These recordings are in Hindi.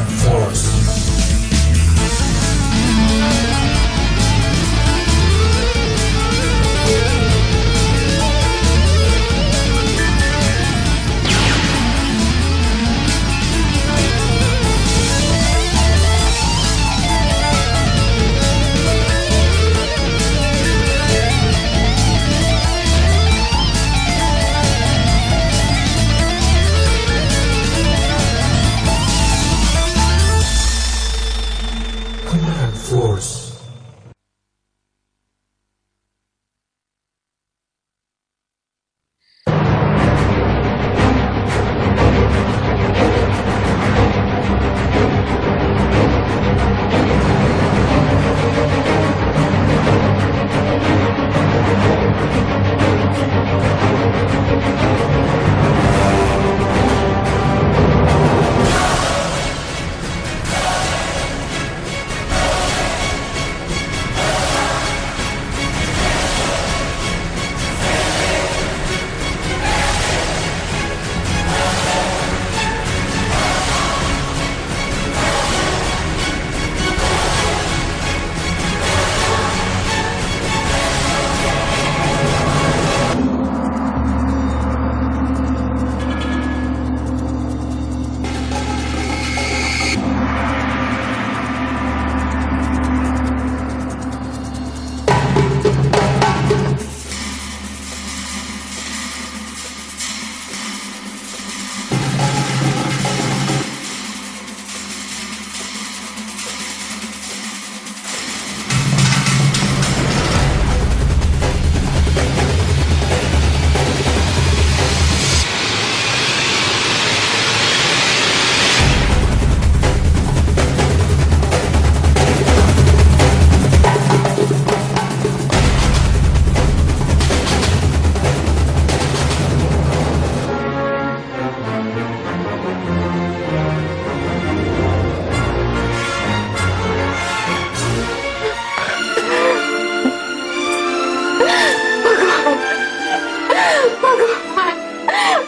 Command Force. Command Force.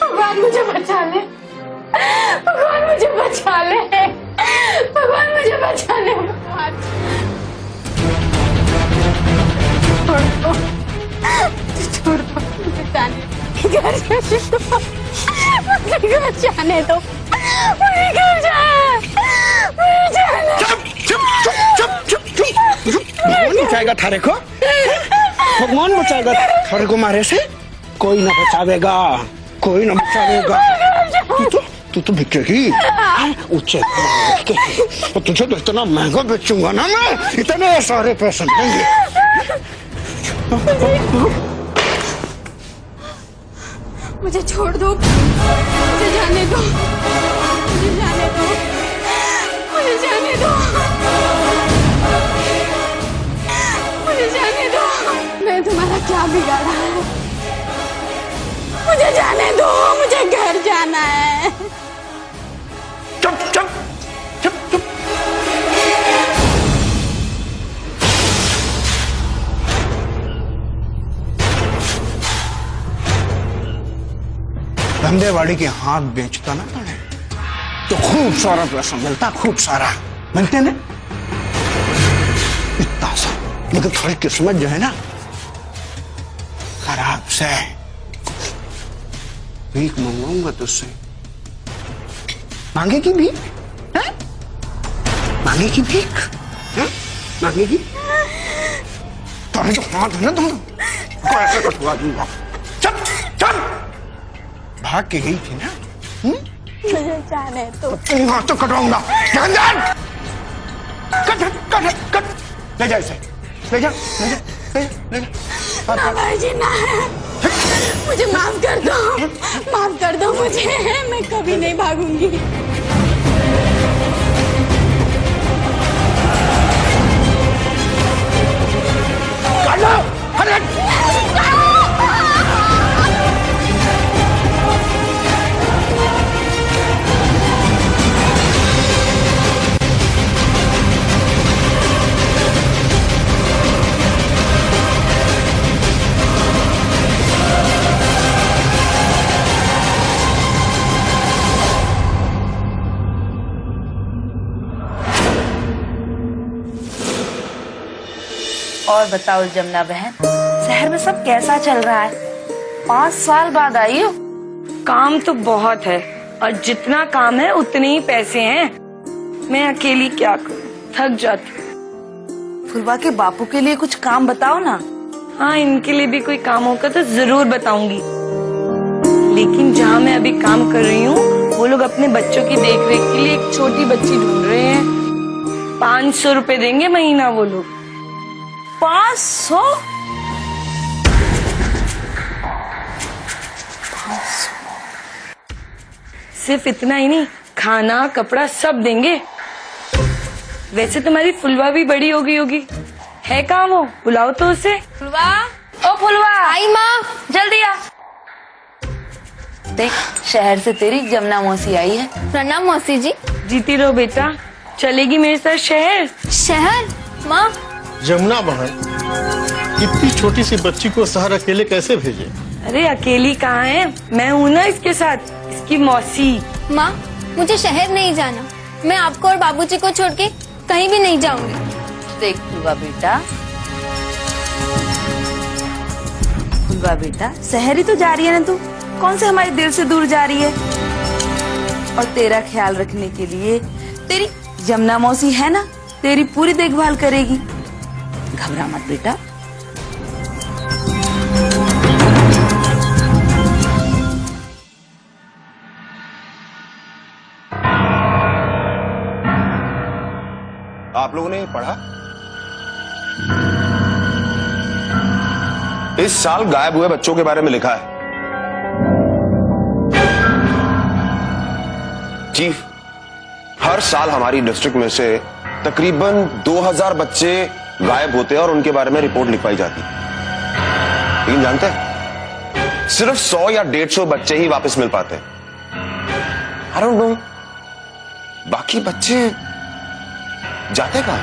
भगवान मुझे बचा ले, भगवान मुझे बचा ले, भगवान मुझे बचा ले, भगवान छोड़ दो, मुझे घर जाने दो, मुझे घर जाने। भगवान बचाएगा थारे को, भगवान बचाएगा थारे को मारे से। कोई ना बचावेगा, कोई ना बचावेगा। तू तो बिकेगी ऊंचे के, तुझे तो इतना महंगा बेचूंगा ना मैं, इतने सारे पैसे देंगे। मुझे छोड़ दो, मुझे जाने दो, मुझे जाने दो, मुझे जाने दो, मुझे जाने दो। मैं तुम्हारा क्या बिगाड़ा है? मुझे जाने दो, मुझे घर जाना है। चुप चुप चुप चुप। धंधेवाड़ी के हाथ बेचता ना पड़े तो खूब सारा पैसा मिलता, खूब सारा मिलते ना इतना सा। लेकिन थोड़ी किस्मत जो है ना खराब से। भीख मंगवाऊंगा तुझसे, मांगेगी भीख? मांगेगी भीख? मांगेगी? तुम्हारे जो हाथ है ना तुम ऐसे कटवा दूंगा। चल चल, भाग के गई थी ना? मुझे जाने दो। तेरी हाथ तो कटवाऊंगा। कट कट कट, ले जा इसे, ले जा ले जा ले जा। ना भाईजी ना, मुझे माफ कर दो, माफ कर दो मुझे, मैं कभी नहीं भागूंगी। कर लो, अरे और बताओ जमुना बहन, शहर में सब कैसा चल रहा है? 5 साल बाद आई हो। काम तो बहुत है और जितना काम है उतने ही पैसे हैं। मैं अकेली क्या करूं, थक जाती हूँ। फुलवा के बापू के लिए कुछ काम बताओ ना। हाँ, इनके लिए भी कोई काम होगा तो जरूर बताऊंगी। लेकिन जहाँ मैं अभी काम कर रही हूँ वो लोग अपने बच्चों की देखरेख के लिए एक छोटी बच्ची ढूंढ रहे हैं। 500 रुपए देंगे महीना वो लोग। 500? सिर्फ इतना ही नहीं, खाना कपड़ा सब देंगे। वैसे तुम्हारी फुलवा भी बड़ी हो गई होगी, है कहाँ वो? बुलाओ तो उसे। फुलवा, ओ फुलवा, आई माँ। जल्दी आ। देख, शहर से तेरी जमुना मौसी आई है। प्रणाम मौसी जी। जीती रहो बेटा। चलेगी मेरे साथ शहर? शहर? माँ, जमुना बहन, इतनी छोटी सी बच्ची को शहर अकेले कैसे भेजे? अरे अकेली कहाँ है, मैं हूँ ना इसके साथ, इसकी मौसी। माँ मुझे शहर नहीं जाना। मैं आपको और बाबूजी को छोड़ के कहीं भी नहीं जाऊंगी। देख फुलवा बेटा, शहर ही तो जा रही है ना तू, कौन से हमारे दिल से दूर जा रही है? और तेरा ख्याल रखने के लिए तेरी जमुना मौसी है ना, तेरी पूरी देखभाल करेगी। घबरा मत बेटा। आप लोगों ने पढ़ा? इस साल गायब हुए बच्चों के बारे में लिखा है। चीफ, हर साल हमारी डिस्ट्रिक्ट में से तकरीबन 2000 बच्चे गायब होते हैं और उनके बारे में रिपोर्ट लिखवाई जाती है। लेकिन जानते हैं, सिर्फ 100 या 150 बच्चे ही वापस मिल पाते हैं। आई डोंट नो, बाकी बच्चे जाते कहां?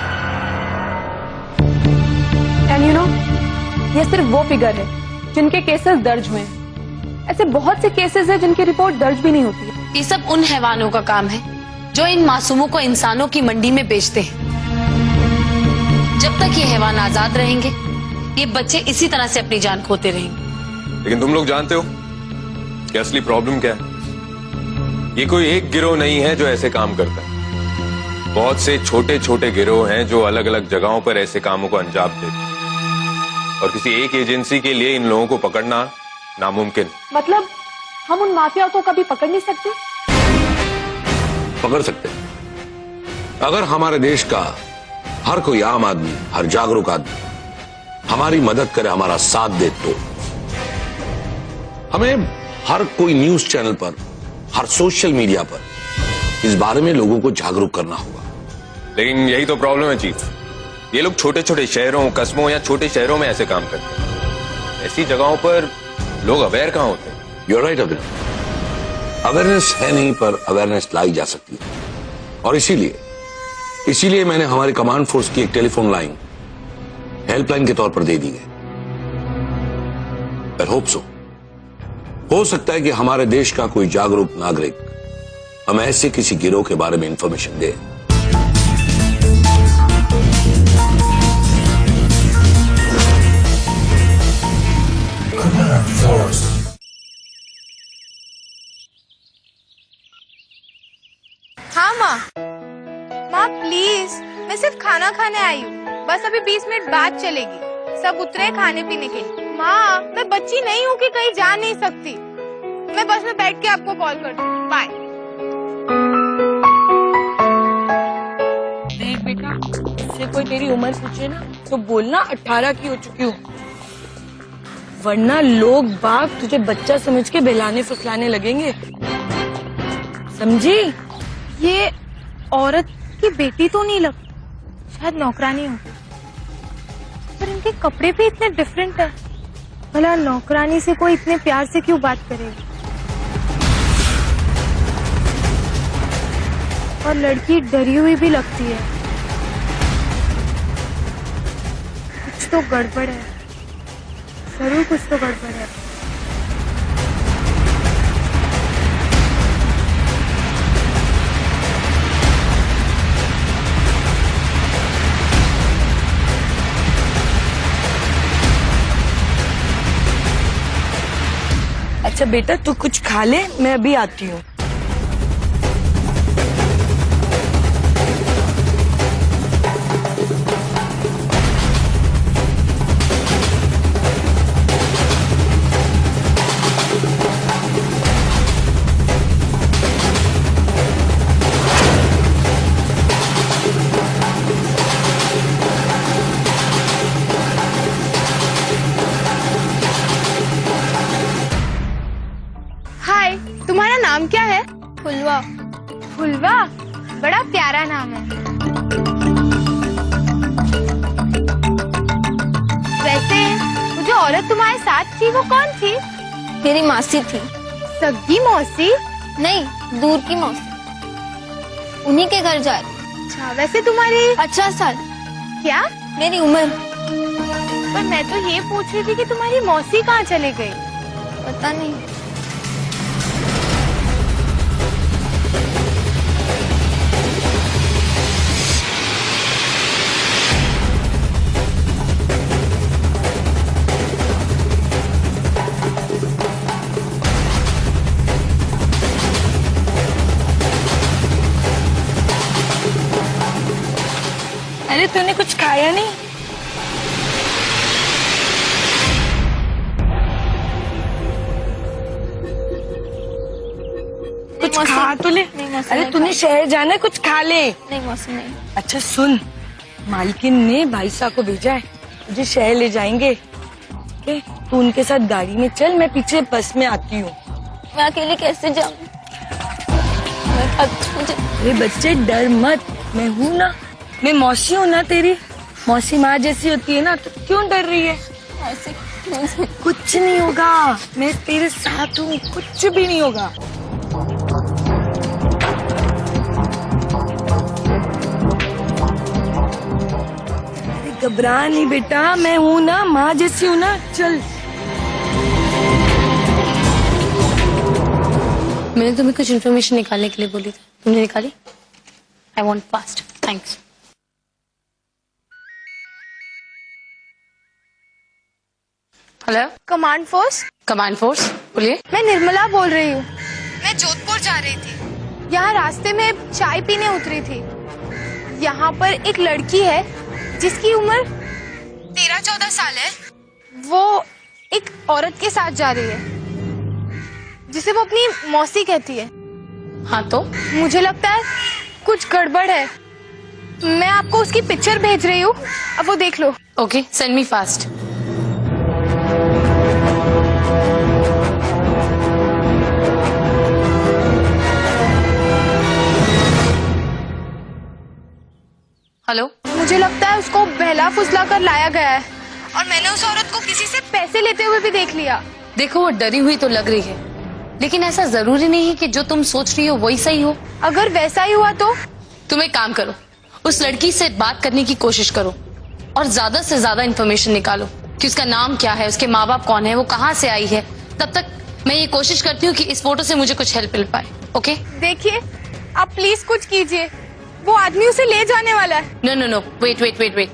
एंड यू नो, ये सिर्फ वो फिगर है जिनके केसेस दर्ज हुए हैं। ऐसे बहुत से केसेस हैं जिनकी रिपोर्ट दर्ज भी नहीं होती है। ये सब उन हैवानों का काम है जो इन मासूमों को इंसानों की मंडी में बेचते हैं। जब तक ये हैवान आजाद रहेंगे, ये बच्चे इसी तरह से अपनी जान खोते रहेंगे। लेकिन तुम लोग जानते हो कि असली प्रॉब्लम क्या है? ये कोई एक गिरोह नहीं है जो ऐसे काम करता है। बहुत से छोटे छोटे गिरोह हैं जो अलग अलग जगहों पर ऐसे कामों को अंजाम देते हैं, और किसी एक एजेंसी के लिए इन लोगों को पकड़ना नामुमकिन। मतलब हम उन माफियाओं को कभी पकड़ नहीं सकते? पकड़ सकते हैं अगर हमारे देश का हर कोई आम आदमी, हर जागरूक आदमी हमारी मदद करे, हमारा साथ दे तो। हमें हर कोई न्यूज चैनल पर, हर सोशल मीडिया पर इस बारे में लोगों को जागरूक करना होगा। लेकिन यही तो प्रॉब्लम है चीफ, ये लोग छोटे छोटे शहरों, कस्बों या छोटे शहरों में ऐसे काम करते हैं। ऐसी जगहों पर लोग अवेयर कहाँ होते हैं? You're right, Abhinav. अवेयरनेस है नहीं, पर अवेयरनेस लाई जा सकती है। और इसीलिए मैंने हमारी कमांड फोर्स की एक टेलीफोन लाइन हेल्पलाइन के तौर पर दे दी है। आई होप सो, हो सकता है कि हमारे देश का कोई जागरूक नागरिक हमें ऐसे किसी गिरोह के बारे में इंफॉर्मेशन दे। Command Force. हाँ माँ प्लीज, मैं सिर्फ खाना खाने आई हूँ। बस अभी 20 मिनट बाद चलेगी। सब उतरे खाने पीने के लिए। माँ, मैं बच्ची नहीं हूँ कि कहीं जा नहीं सकती। मैं बस में बैठ के आपको कॉल करती हूँ। बाय। देख बेटा, इससे कोई तेरी उम्र पूछे ना तो बोलना 18 की हो चुकी हूँ, वरना लोग बाग तुझे बच्चा समझ के बहलाने फुसलाने लगेंगे, समझी? ये औरत की बेटी तो नहीं लगती, शायद नौकरानी हो, पर इनके कपड़े भी इतने डिफरेंट है। भला नौकरानी से कोई इतने प्यार से क्यों बात करेगी? और लड़की डरी हुई भी लगती है। कुछ तो गड़बड़ है, जरूर कुछ तो गड़बड़ है। अच्छा बेटा तू कुछ खा ले, मैं अभी आती हूँ। हाय, तुम्हारा नाम क्या है? फुलवा। फुलवा, बड़ा प्यारा नाम है। वैसे वो जो औरत तुम्हारे साथ थी वो कौन थी? मेरी मासी थी। सगी मौसी? नहीं, दूर की मौसी। उन्हीं के घर जा रही। अच्छा, वैसे तुम्हारी 18 साल क्या? मेरी उम्र। पर मैं तो ये पूछ रही थी कि तुम्हारी मौसी कहाँ चले गई? पता नहीं। अरे तूने कुछ खाया नहीं? कुछ मौसी। खा तो ले। नहीं मौसी, अरे नहीं तूने शहर जाना है, कुछ खा ले। नहीं मौसी नहीं। अच्छा सुन, मालकिन ने भाई साहब को भेजा है, तुझे शहर ले जाएंगे। ठीक है, तू उनके साथ गाड़ी में चल, मैं पीछे बस में आती हूँ। मैं अकेली कैसे जाऊँ? अरे बच्चे डर मत, मैं हूँ ना, मैं मौसी हूँ ना तेरी। मौसी माँ जैसी होती है ना, तो क्यों डर रही है? मौसी, कुछ नहीं होगा, मैं तेरे साथ हूँ, कुछ भी नहीं होगा। अरे घबरा नहीं बेटा, मैं हूँ ना, माँ जैसी हूँ ना, चल। मैंने तुम्हें कुछ इन्फॉर्मेशन निकालने के लिए बोली थी, तुमने निकाली? I want fast, thanks. Hello, command force? Command force, बोलिए। मैं निर्मला बोल रही हूँ। मैं जोधपुर जा रही थी। यहाँ रास्ते में चाय पीने उतरी थी। यहाँ पर एक लड़की है जिसकी उम्र 13-14 साल है। वो एक औरत के साथ जा रही है जिसे वो अपनी मौसी कहती है। हाँ तो? मुझे लगता है कुछ गड़बड़ है। मैं आपको उसकी पिक्चर भेज रही हूँ, अब वो देख लो। Okay, send me fast. Hello, मुझे लगता है उसको बहला फुसला कर लाया गया है और मैंने उस औरत को किसी से पैसे लेते हुए भी देख लिया। देखो वो डरी हुई तो लग रही है, लेकिन ऐसा जरूरी नहीं है कि जो तुम सोच रही हो वही सही हो। अगर वैसा ही हुआ तो? तुम एक काम करो, उस लड़की से बात करने की कोशिश करो और ज्यादा से ज्यादा इन्फॉर्मेशन निकालो कि उसका नाम क्या है, उसके माँ बाप कौन है, वो कहाँ से आई है। तब तक मैं ये कोशिश करती हूँ कि इस फोटो से मुझे कुछ हेल्प मिल पाए। ओके? देखिए, आप प्लीज कुछ कीजिए, वो आदमी उसे ले जाने वाला है। No no no, wait wait wait wait,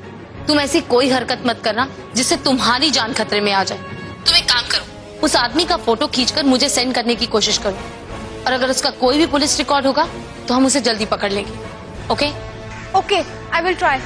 तुम ऐसी कोई हरकत मत करना जिससे तुम्हारी जान खतरे में आ जाए। तुम एक काम करो, उस आदमी का फोटो खींचकर मुझे सेंड करने की कोशिश करो, और अगर उसका कोई भी पुलिस रिकॉर्ड होगा तो हम उसे जल्दी पकड़ लेंगे। Okay? Okay, I will try.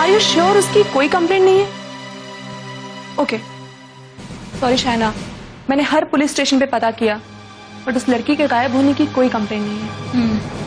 Are you sure उसकी कोई कंप्लेंट नहीं है? ओके, सॉरी शायना, मैंने हर पुलिस स्टेशन पे पता किया, बट उस लड़की के गायब होने की कोई कंप्लेन नहीं है।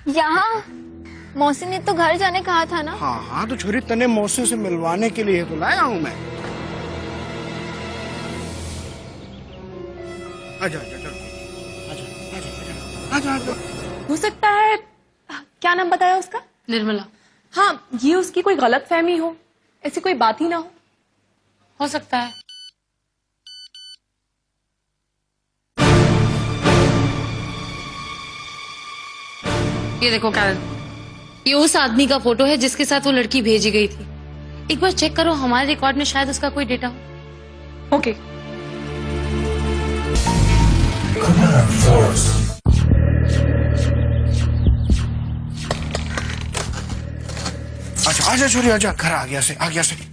यहाँ मौसी ने तो घर जाने कहा था ना। हाँ हाँ, तो छोरी तने मौसी से मिलवाने के लिए तो लाया हूँ मैं। आजा आजा आजा आजा आजा आजा। हो सकता है, क्या नाम बताया उसका? निर्मला। हाँ, ये उसकी कोई गलत फहमी हो, ऐसी कोई बात ही ना हो सकता है। ये देखो कैरन, ये उस आदमी का फोटो है जिसके साथ वो लड़की भेजी गई थी। एक बार चेक करो, हमारे रिकॉर्ड में शायद उसका कोई डेटा हो। ओके। Command Force. अच्छा आजा छोरी आजा, घर आ गया से, आ गया से।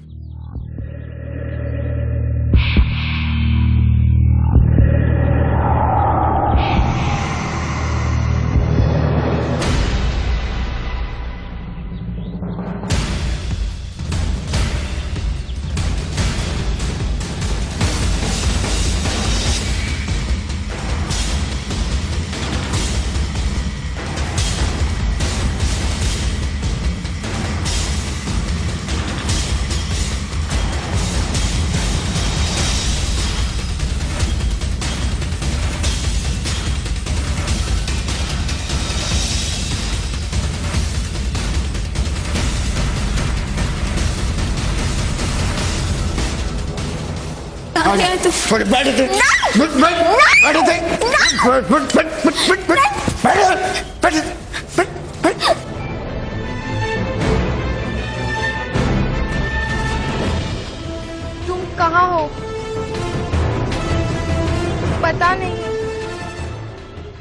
बैठ बैठ तुम कहाँ हो? पता नहीं।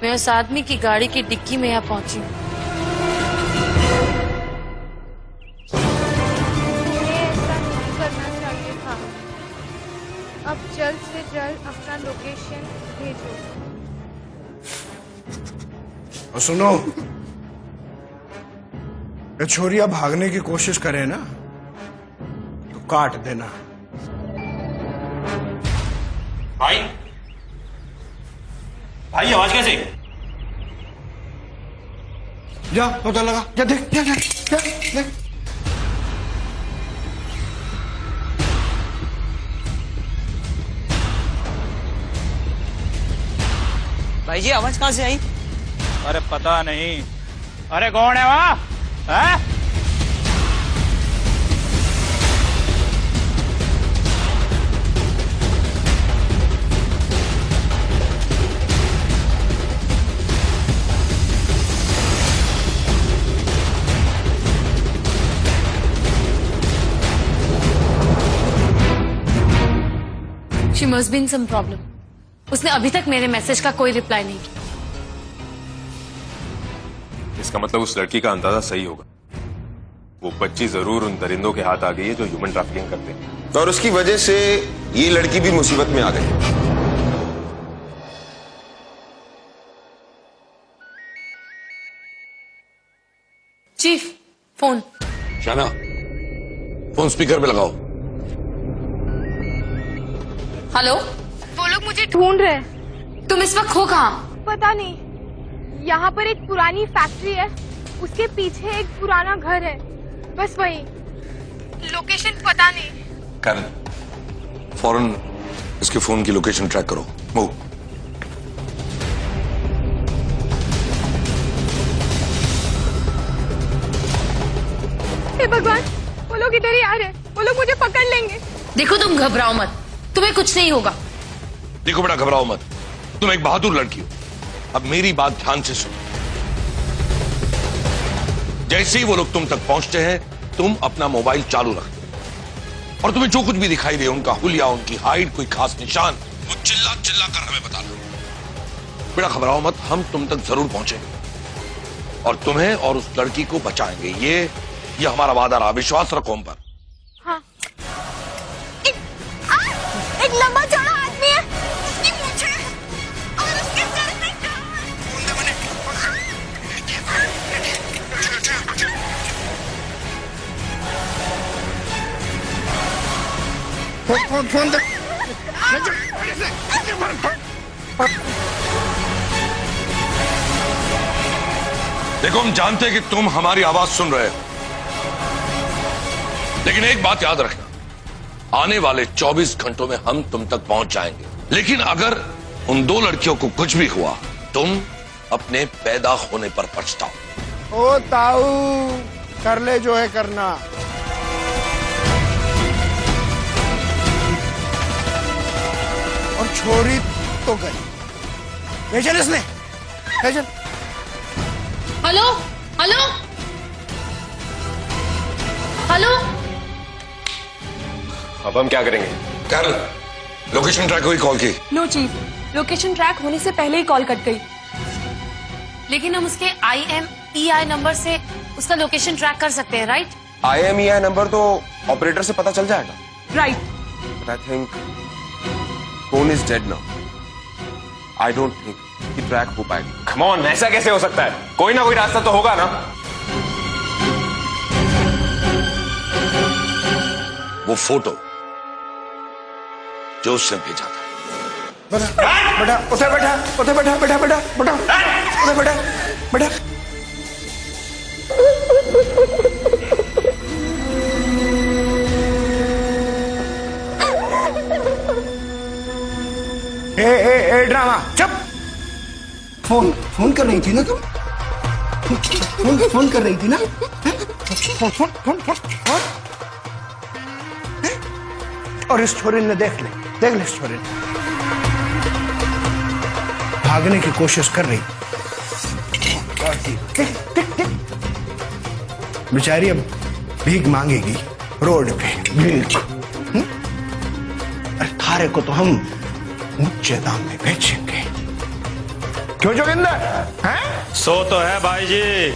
मैं उस आदमी की गाड़ी की डिक्की में यहाँ पहुंची हूँ। तुम्हें ऐसा नहीं करना चाहिए था। अब जल्द से जल्द अपना लोकेशन भेजो। और सुनो, ये छोरिया भागने की कोशिश करे ना तो काट देना। भाई भाई, आवाज कैसे? जा पता लगा, जा देख, जा जा जा देख। भाई जी, आवाज कहाँ से आई? अरे पता नहीं। अरे कौन है वहाँ? हैं? She must be in some problem. उसने अभी तक मेरे मैसेज का कोई रिप्लाई नहीं किया। इसका मतलब उस लड़की का अंदाजा सही होगा। वो बच्ची जरूर उन दरिंदों के हाथ आ गई है जो ह्यूमन ट्रैफिकिंग करते हैं, और उसकी वजह से ये लड़की भी मुसीबत में आ गई। Chief, phone. शाना, फोन स्पीकर पे लगाओ। हेलो, वो लोग मुझे ढूंढ रहे हैं। तुम इस वक्त हो कहाँ? पता नहीं, यहाँ पर एक पुरानी फैक्ट्री है, उसके पीछे एक पुराना घर है, बस वही। लोकेशन पता नहीं। कैरन, फौरन इसके फोन की लोकेशन ट्रैक करो। मूव। हे भगवान, वो लोग इधर ही आ रहे हैं, वो लोग मुझे पकड़ लेंगे। देखो तुम घबराओ मत, तुम्हें कुछ नहीं होगा। देखो बेटा, घबराओ मत, तुम एक बहादुर लड़की हो। अब मेरी बात ध्यान से सुनो। जैसे ही वो लोग तुम तक पहुंचते हैं, तुम अपना मोबाइल चालू रख दो और तुम्हें जो कुछ भी दिखाई दे, उनका हुलिया, उनकी हाइट, कोई खास निशान, वो चिल्ला चिल्ला कर हमें बता दो। बेटा घबराओ मत, हम तुम तक जरूर पहुंचेंगे और तुम्हें और उस लड़की को बचाएंगे। ये हमारा वादा रहा, विश्वास रखो हम पर। हाँ। एक लंबा चौड़ा आदमी है, उसकी मूंछें हैं और उसके सर में फोन दे। देखो, हम जानते हैं कि तुम हमारी आवाज सुन रहे हो, लेकिन एक बात याद रखना, आने वाले 24 घंटों में हम तुम तक पहुंच जाएंगे। लेकिन अगर उन दो लड़कियों को कुछ भी हुआ, तुम अपने पैदा होने पर पछताओ। ओ ताऊ, कर ले जो है करना। और छोरी तो गई। भेजल इसने, भेजल। Hello hello hello. अब हम क्या करेंगे? कैरल, लोकेशन ट्रैक हुई कॉल की? नो चीफ, लोकेशन ट्रैक होने से पहले ही कॉल कट गई। लेकिन हम उसके IMEI नंबर से उसका लोकेशन ट्रैक कर सकते हैं, राइट? IMEI नंबर तो ऑपरेटर से पता चल जाएगा। Right. I think phone is dead now. I don't think कि ट्रैक हो पाएगा। कम ऑन, ऐसा कैसे हो सकता है? कोई ना कोई रास्ता तो होगा ना। वो फोटो जो उसने भेजा था। बेटा उधर बैठा, उधर बैठा, बैठा बैठा बैठा, उधर बैठा बैठा। ए ड्रामा, चुप। फोन कर रही थी ना तुम? फोन कर रही थी ना? फोन। और इस छोरी ने देख ले इस छोरी ने भागने की कोशिश कर रही। बेचारी अब भीख मांगेगी रोड पे, भीख। थारे को तो हम ऊंचे दाम में बेचेंगे। क्यों जोगिंदर? हैं? सो तो है भाई जी,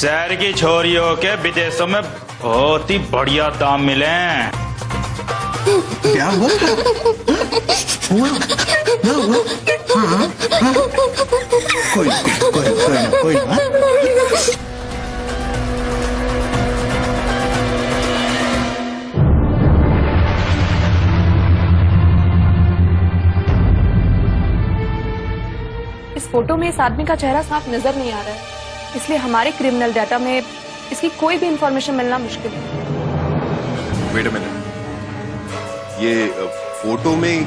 शहर की छोरियों के विदेशों में बहुत ही बढ़िया दाम मिले हैं। क्या हुआ? कोई ना। इस फोटो में इस आदमी का चेहरा साफ नजर नहीं आ रहा है, इसलिए हमारे क्रिमिनल डाटा में इसकी कोई भी इंफॉर्मेशन मिलना मुश्किल है। वेट अ मिनट, ये फोटो में